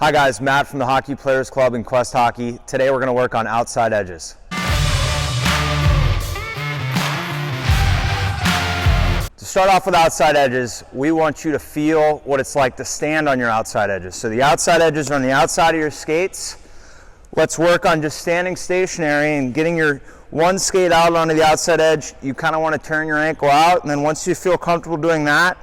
Hi guys, Matt from the Hockey Players Club in Quest Hockey. Today we're going to work on outside edges. To start off with outside edges, we want you to feel what it's like to stand on your outside edges. So the outside edges are on the outside of your skates. Let's work on just standing stationary and getting your one skate out onto the outside edge. You kind of want to turn your ankle out, and then once you feel comfortable doing that,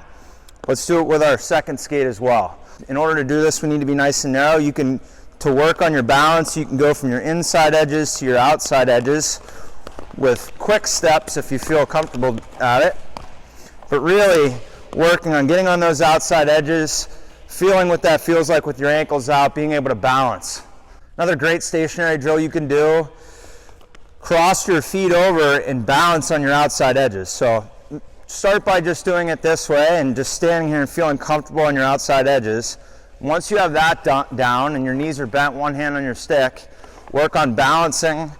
let's do it with our second skate as well. In order to do this, we need to be nice and narrow. To work on your balance, you can go from your inside edges to your outside edges with quick steps if you feel comfortable at it. But really, working on getting on those outside edges, feeling what that feels like with your ankles out, being able to balance. Another great stationary drill you can do, cross your feet over and balance on your outside edges. So start by just doing it this way and just standing here and feeling comfortable on your outside edges. Once you have that down and your knees are bent, one hand on your stick, work on balancing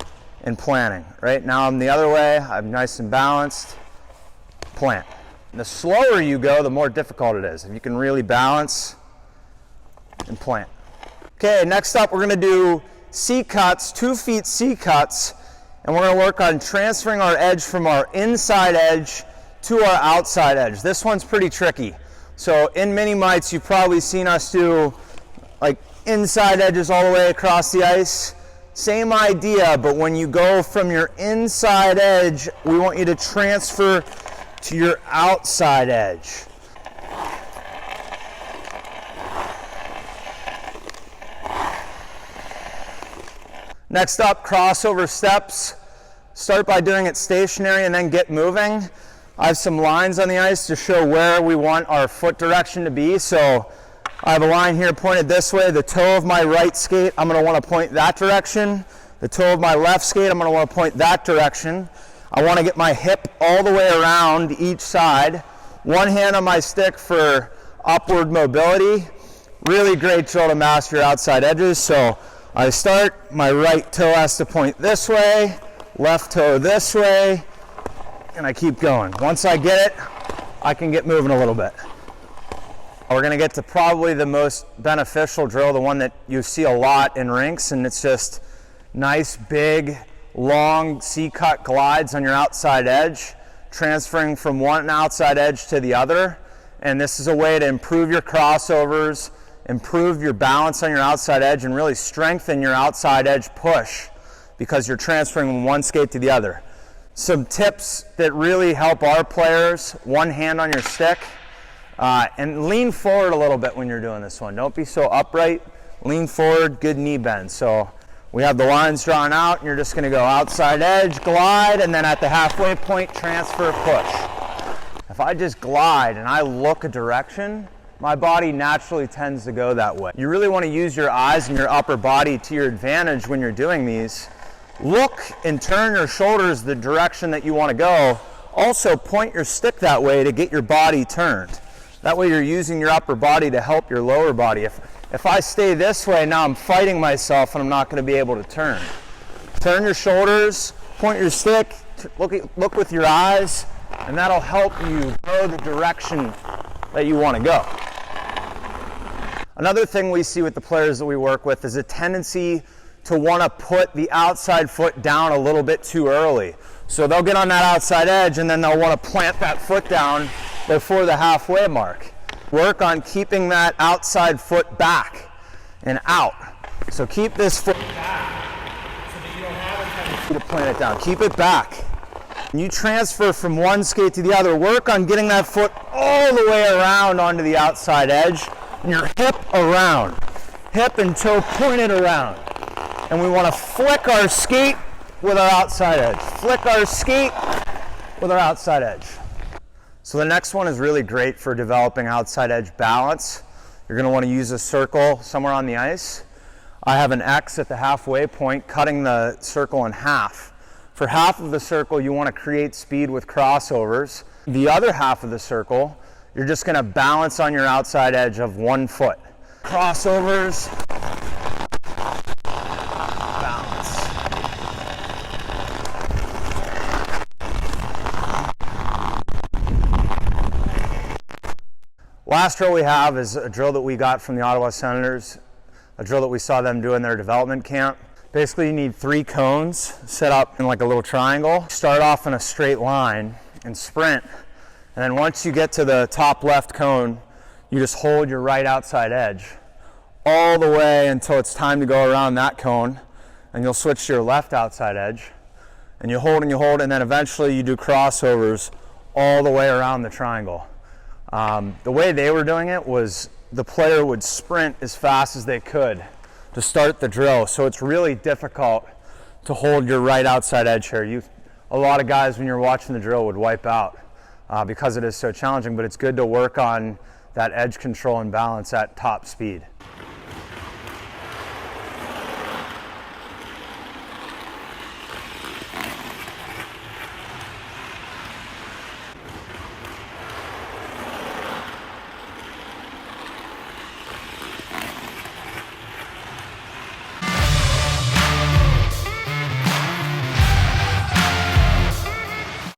and planting. Right now I'm the other way, I'm nice and balanced, plant. And the slower you go, the more difficult it is. If you can really balance and plant. Okay, next up we're going to do C cuts, 2 feet C cuts, and we're going to work on transferring our edge from our inside edge to our outside edge. This one's pretty tricky. So in mini mites, you've probably seen us do like inside edges all the way across the ice. Same idea, but when you go from your inside edge, we want you to transfer to your outside edge. Next up, crossover steps. Start by doing it stationary and then get moving. I have some lines on the ice to show where we want our foot direction to be. So I have a line here pointed this way. The toe of my right skate, I'm going to want to point that direction. The toe of my left skate, I'm going to want to point that direction. I want to get my hip all the way around each side. One hand on my stick for upward mobility. Really great drill to master your outside edges. So I start, my right toe has to point this way, left toe this way, and I keep going. Once I get it, I can get moving a little bit. We're going to get to probably the most beneficial drill, the one that you see a lot in rinks, and it's just nice, big, long C-cut glides on your outside edge, transferring from one outside edge to the other. And this is a way to improve your crossovers, improve your balance on your outside edge, and really strengthen your outside edge push because you're transferring from one skate to the other. Some tips that really help our players: one hand on your stick, and lean forward a little bit when you're doing this one. Don't be so upright, lean forward, good knee bend. So we have the lines drawn out, and you're just going to go outside edge, glide, and then at the halfway point, transfer, push. If I just glide and I look a direction, my body naturally tends to go that way. You really want to use your eyes and your upper body to your advantage when you're doing these. Look and turn your shoulders the direction that you want to go. Also point your stick that way to get your body turned. That way you're using your upper body to help your lower body. If I stay this way, now I'm fighting myself and I'm not going to be able to turn. Turn your shoulders, point your stick, look with your eyes, and that'll help you go the direction that you want to go. Another thing we see with the players that we work with is a tendency to want to put the outside foot down a little bit too early. So they'll get on that outside edge and then they'll want to plant that foot down before the halfway mark. Work on keeping that outside foot back and out. So keep this foot back so that you don't have a tendency to plant it down. Keep it back. When you transfer from one skate to the other, work on getting that foot all the way around onto the outside edge, and your hip around. Hip and toe pointed around. And we want to flick our skate with our outside edge. Flick our skate with our outside edge. So the next one is really great for developing outside edge balance. You're going to want to use a circle somewhere on the ice. I have an X at the halfway point, cutting the circle in half. For half of the circle, you want to create speed with crossovers. The other half of the circle, you're just going to balance on your outside edge of one foot. Crossovers, balance. Last drill we have is a drill that we got from the Ottawa Senators. a drill that we saw them do in their development camp. Basically, you need 3 cones set up in like a little triangle. Start off in a straight line and sprint. And then once you get to the top left cone, you just hold your right outside edge all the way until it's time to go around that cone. And you'll switch to your left outside edge. And you hold, and then eventually you do crossovers all the way around the triangle. The way they were doing it was the player would sprint as fast as they could to start the drill. So it's really difficult to hold your right outside edge here. A lot of guys, when you're watching the drill, would wipe out because it is so challenging, but it's good to work on that edge control and balance at top speed.